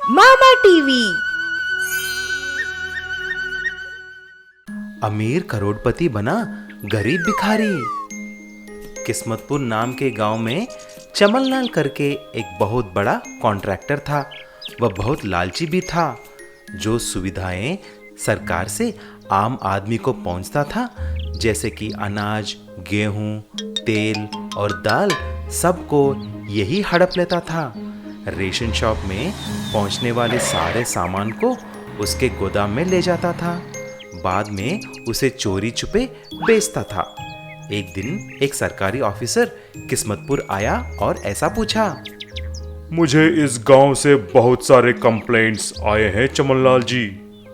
मामा TV. अमीर करोड़पति बना गरीब भिखारी। किस्मतपुर नाम के गांव में चमनलाल करके एक बहुत बड़ा कॉन्ट्रैक्टर था। वह बहुत लालची भी था। जो सुविधाएं सरकार से आम आदमी को पहुंचता था, जैसे कि अनाज, गेहूं, तेल और दाल, सबको यही हड़प लेता था। रेशन शॉप में पहुंचने वाले सारे सामान को उसके गोदाम में ले जाता था। बाद में उसे चोरी छुपे बेचता था। एक दिन एक सरकारी ऑफिसर किस्मतपुर आया और ऐसा पूछा, मुझे इस गांव से बहुत सारे कंप्लेंट्स आए हैं चमनलाल जी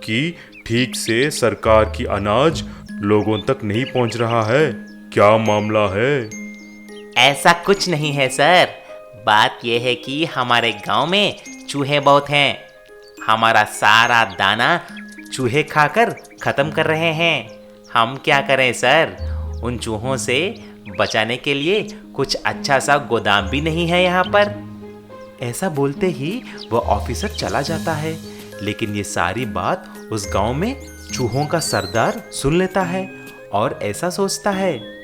कि ठीक से सरकार की अनाज लोगों तक नहीं पहुंच रहा है। क्या मामला है? ऐसा कुछ नहीं है सर। बात यह है कि हमारे गांव में चूहे बहुत हैं। हमारा सारा दाना चूहे खाकर खत्म कर रहे हैं। हम क्या करें सर? उन चूहों से बचाने के लिए कुछ अच्छा सा गोदाम भी नहीं है यहाँ पर। ऐसा बोलते ही वह ऑफिसर चला जाता है। लेकिन ये सारी बात उस गांव में चूहों का सरदार सुन लेता है और ऐसा सोचता है,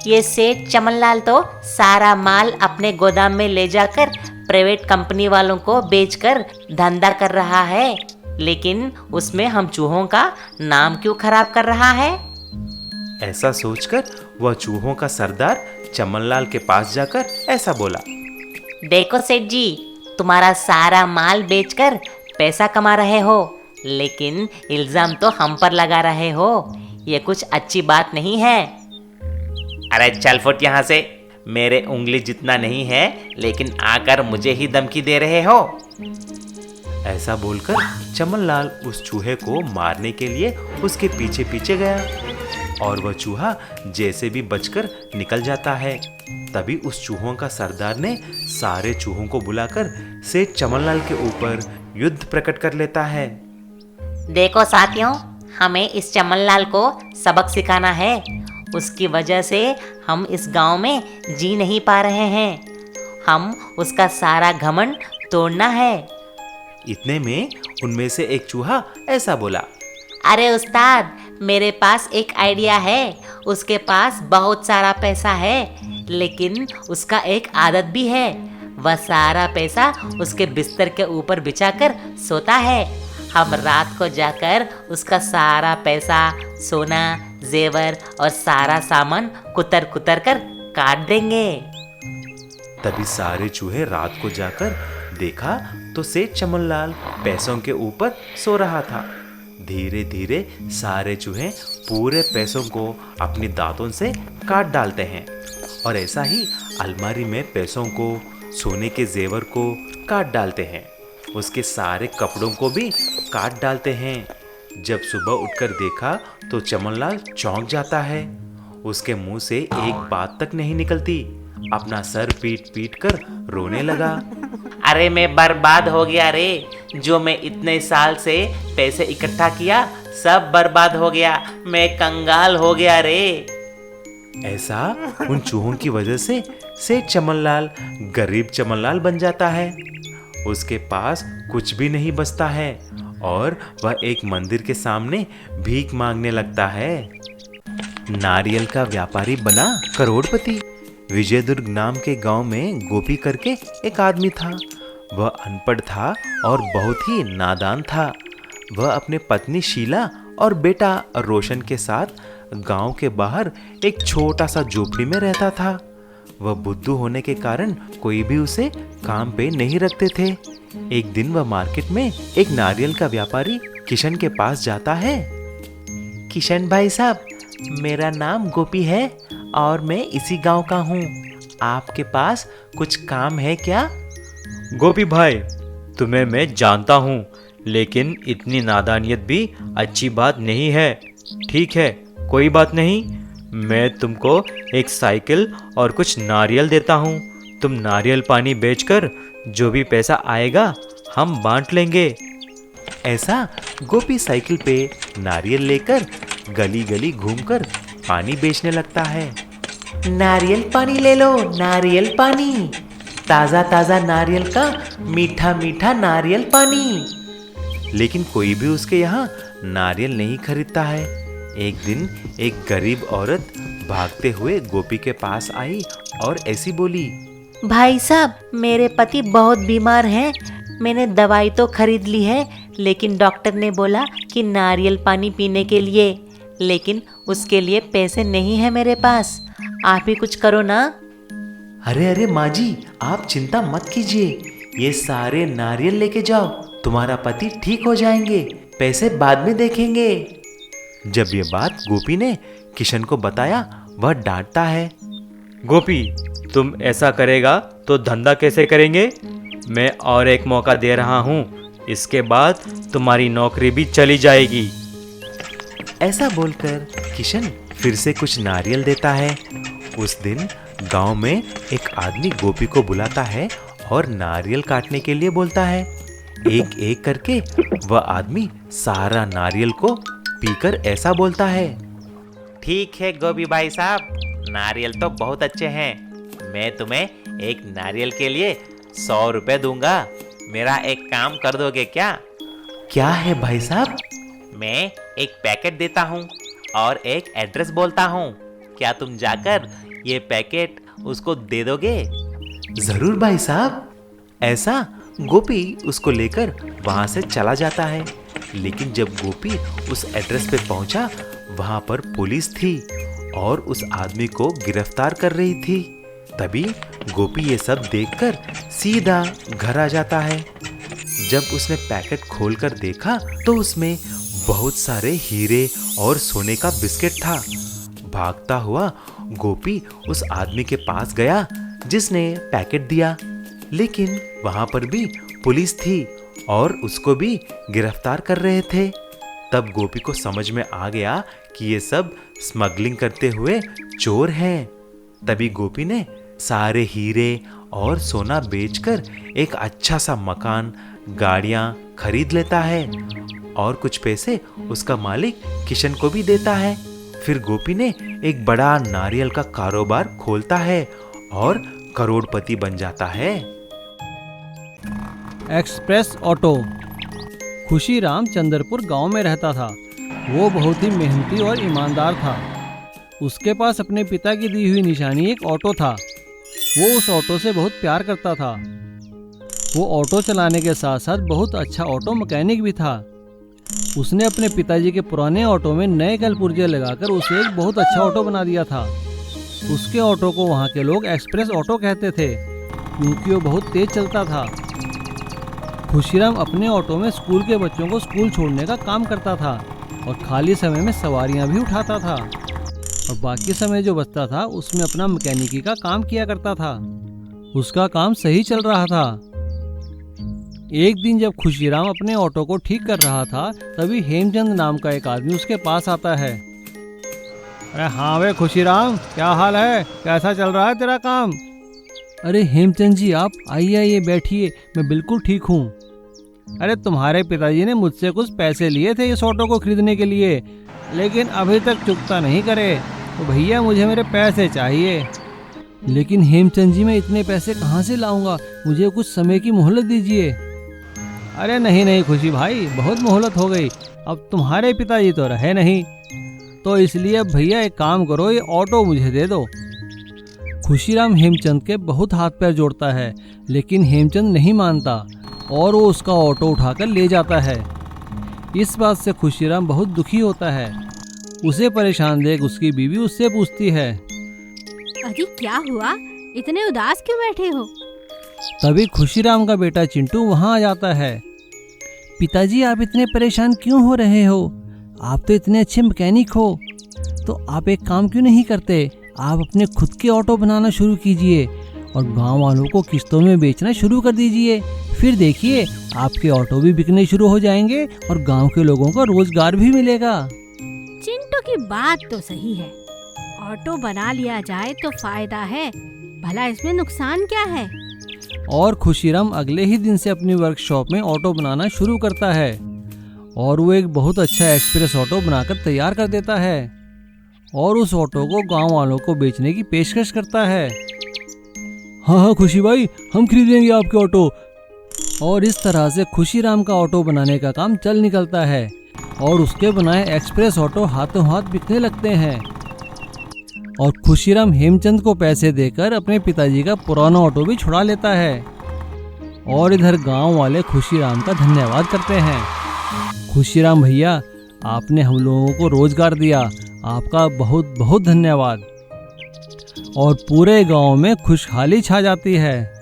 ये सेठ चमनलाल तो सारा माल अपने गोदाम में ले जाकर प्राइवेट कंपनी वालों को बेचकर धंधा कर रहा है, लेकिन उसमें हम चूहों का नाम क्यों खराब कर रहा है? ऐसा सोचकर वह चूहों का सरदार चमनलाल के पास जाकर ऐसा बोला, देखो सेठ जी, तुम्हारा सारा माल बेचकर पैसा कमा रहे हो, लेकिन इल्जाम तो हम पर लगा रहे हो। ये कुछ अच्छी बात नहीं है। अरे चल फुट यहाँ से। मेरे उंगली जितना नहीं है, लेकिन आकर मुझे ही धमकी दे रहे हो। ऐसा बोलकर चमनलाल उस चूहे को मारने के लिए उसके पीछे पीछे गया और वह चूहा जैसे भी बचकर निकल जाता है। तभी उस चूहों का सरदार ने सारे चूहों को बुलाकर सेठ चमनलाल के ऊपर युद्ध प्रकट कर लेता है। देखो साथियों, हमें इस चमनलाल को सबक सिखाना है। उसकी वजह से हम इस गांव में जी नहीं पा रहे हैं। हम उसका सारा घमंड तोड़ना है। इतने में उनमें से एक चूहा ऐसा बोला, अरे उस्ताद, मेरे पास एक आइडिया है। उसके पास बहुत सारा पैसा है, लेकिन उसका एक आदत भी है। वह सारा पैसा उसके बिस्तर के ऊपर बिछाकर सोता है। हम रात को जाकर उसका सारा पैसा, सोना, जेवर और सारा सामान कुतर कुतर कर काट देंगे। तभी सारे चूहे रात को जाकर देखा तो सेठ चमनलाल पैसों के ऊपर सो रहा था। धीरे धीरे सारे चूहे पूरे पैसों को अपनी दांतों से काट डालते हैं और ऐसा ही अलमारी में पैसों को, सोने के जेवर को काट डालते हैं। उसके सारे कपड़ों को भी काट डालते हैं। जब सुबह उठकर देखा तो चमनलाल चौंक जाता है। उसके मुंह से एक बात तक नहीं निकलती। अपना सर पीट पीट कर रोने लगा। अरे मैं बर्बाद हो गया रे। जो मैं इतने साल से पैसे इकट्ठा किया, सब बर्बाद हो गया। मैं कंगाल हो गया रे। ऐसा उन चूहों की वजह से सेठ चमनलाल गरीब चमनलाल बन जाता है। उसके पास कुछ भी नहीं बचता है और वह एक मंदिर के सामने भीख मांगने लगता है। नारियल का व्यापारी बना करोड़पति। विजयदुर्ग नाम के गांव में गोपी करके एक आदमी था। वह अनपढ़ था और बहुत ही नादान था। वह अपने पत्नी शीला और बेटा रोशन के साथ गांव के बाहर एक छोटा सा झोपड़ी में रहता था। वह बुद्धू होने के कारण कोई भी उसे काम पे नहीं रखते थे। एक दिन वह मार्केट में एक नारियल का व्यापारी किशन के पास जाता है। किशन भाई साहब, मेरा नाम गोपी है और मैं इसी गांव का हूँ। आपके पास कुछ काम है क्या? गोपी भाई, तुम्हें मैं जानता हूँ, लेकिन इतनी नादानियत भी अच्छी बात नहीं है। ठीक है, कोई बात नहीं। मैं तुमको एक साइकिल और कुछ नारियल देता हूँ। तुम नारियल पानी बेचकर जो भी पैसा आएगा हम बांट लेंगे। ऐसा गोपी साइकिल पे नारियल लेकर गली गली घूमकर पानी बेचने लगता है। नारियल पानी ले लो, नारियल पानी। ताज़ा ताज़ा नारियल का मीठा मीठा नारियल पानी। लेकिन कोई भी उसके यहाँ नारियल नहीं खरीदता है। एक दिन एक गरीब औरत भागते हुए गोपी के पास आई और ऐसी बोली, भाई साहब, मेरे पति बहुत बीमार हैं। मैंने दवाई तो खरीद ली है, लेकिन डॉक्टर ने बोला कि नारियल पानी पीने के लिए, लेकिन उसके लिए पैसे नहीं है मेरे पास। आप ही कुछ करो ना। अरे अरे माँ जी, आप चिंता मत कीजिए, ये सारे नारियल लेके जाओ, तुम्हारा पति ठीक हो जाएंगे, पैसे बाद में देखेंगे। जब ये बात गोपी ने किशन को बताया, वह डांटता है, गोपी, तुम ऐसा करेगा तो धंधा कैसे करेंगे? मैं और एक मौका दे रहा हूँ, इसके बाद तुम्हारी नौकरी भी चली जाएगी। ऐसा बोलकर किशन फिर से कुछ नारियल देता है। उस दिन गांव में एक आदमी गोपी को बुलाता है और नारियल काटने के लिए बोलता है। एक एक करके वह आदमी सारा नारियल को पीकर ऐसा बोलता है, ठीक है गोपी भाई साहब, नारियल तो बहुत अच्छे हैं। मैं तुम्हें एक नारियल के लिए 100 रुपए दूंगा। मेरा एक काम कर दोगे क्या? क्या है भाई साहब? मैं एक पैकेट देता हूँ और एक एड्रेस बोलता हूँ। क्या तुम जाकर ये पैकेट उसको दे दोगे? जरूर भाई साहब। ऐसा गोपी उसको लेकर वहां से चला जाता है। लेकिन जब गोपी उस एड्रेस पे पहुंचा, वहां पर पुलिस थी और उस आदमी को गिरफ्तार कर रही थी। तभी गोपी ये सब देखकर सीधा घर आ जाता है। जब उसने पैकेट खोलकर देखा तो उसमें बहुत सारे हीरे और सोने का बिस्किट था। भागता हुआ गोपी उस आदमी के पास गया जिसने पैकेट दिया, लेकिन वहां पर भी पुलिस थी और उसको भी गिरफ्तार कर रहे थे। तब गोपी को समझ में आ गया कि ये सब स्मगलिंग करते हुए चोर हैं। तभी गोपी ने सारे हीरे और सोना बेचकर एक अच्छा सा मकान, गाड़ियां खरीद लेता है और कुछ पैसे उसका मालिक किशन को भी देता है। फिर गोपी ने एक बड़ा नारियल का कारोबार खोलता है और करोड़पति बन जाता है। Express auto. खुशीराम चंद्रपुर गांव में रहता था। वो बहुत ही मेहनती और ईमानदार था। उसके पास अपने पिता की दी हुई निशानी एक ऑटो था। वो उस ऑटो से बहुत प्यार करता था। वो ऑटो चलाने के साथ साथ बहुत अच्छा ऑटो मैकेनिक भी था। उसने अपने पिताजी के पुराने ऑटो में नए कलपुर्जे लगाकर उसे एक बहुत अच्छा ऑटो बना दिया था। उसके ऑटो को वहाँ के लोग एक्सप्रेस ऑटो कहते थे, क्योंकि वो बहुत तेज चलता था। खुशीराम अपने ऑटो में स्कूल के बच्चों को स्कूल छोड़ने का काम करता था और खाली समय में सवारियां भी उठाता था, और बाकी समय जो बचता था उसमें अपना मैकेनिकी का काम किया करता था। उसका काम सही चल रहा था। एक दिन जब खुशीराम अपने ऑटो को ठीक कर रहा था, तभी हेमचंद नाम का एक आदमी उसके पास आता है। अरे हाँ वे खुशीराम, क्या हाल है? कैसा चल रहा है तेरा काम? अरे हेमचंद जी, आप आइए बैठिए, मैं बिल्कुल ठीक हूँ। अरे तुम्हारे पिताजी ने मुझसे कुछ पैसे लिए थे इस ऑटो को खरीदने के लिए, लेकिन अभी तक चुकता नहीं करे, तो भैया मुझे मेरे पैसे चाहिए। लेकिन हेमचंद जी, मैं इतने पैसे कहाँ से लाऊंगा? मुझे कुछ समय की मोहलत दीजिए। अरे नहीं खुशी भाई, बहुत मोहलत हो गई। अब तुम्हारे पिताजी तो रहे नहीं, तो इसलिए अब भैया एक काम करो, ये ऑटो मुझे दे दो। खुशीराम हेमचंद के बहुत हाथ पैर जोड़ता है, लेकिन हेमचंद नहीं मानता और वो उसका ऑटो उठाकर ले जाता है। इस बात से खुशीराम बहुत दुखी होता है। उसे परेशान देख उसकी बीवी उससे पूछती है, अरे क्या हुआ, इतने उदास क्यों बैठे हो? तभी खुशीराम का बेटा चिंटू वहाँ आ जाता है। पिताजी, आप इतने परेशान क्यों हो रहे हो? आप तो इतने अच्छे मैकेनिक हो, तो आप एक काम क्यों नहीं करते? आप अपने खुद के ऑटो बनाना शुरू कीजिए और गांव वालों को किस्तों में बेचना शुरू कर दीजिए। फिर देखिए, आपके ऑटो भी बिकने शुरू हो जाएंगे और गांव के लोगों को रोजगार भी मिलेगा। चिंटू की बात तो सही है, ऑटो बना लिया जाए तो फायदा है, भला इसमें नुकसान क्या है? और खुशीराम अगले ही दिन से अपनी वर्कशॉप में ऑटो बनाना शुरू करता है और वो एक बहुत अच्छा एक्सप्रेस ऑटो बनाकर तैयार कर देता है और उस ऑटो को गांव वालों को बेचने की पेशकश करता है। हाँ हाँ खुशी भाई, हम खरीदेंगे आपके ऑटो। और इस तरह से खुशीराम का ऑटो बनाने का काम चल निकलता है और उसके बनाए एक्सप्रेस ऑटो हाथों हाथ बिकने लगते हैं। और खुशीराम हेमचंद को पैसे देकर अपने पिताजी का पुराना ऑटो भी छुड़ा लेता है। और इधर गांव वाले खुशीराम का धन्यवाद करते हैं। खुशीराम भैया, आपने हम लोगों को रोजगार दिया, आपका बहुत बहुत धन्यवाद। और पूरे गांव में खुशहाली छा जाती है।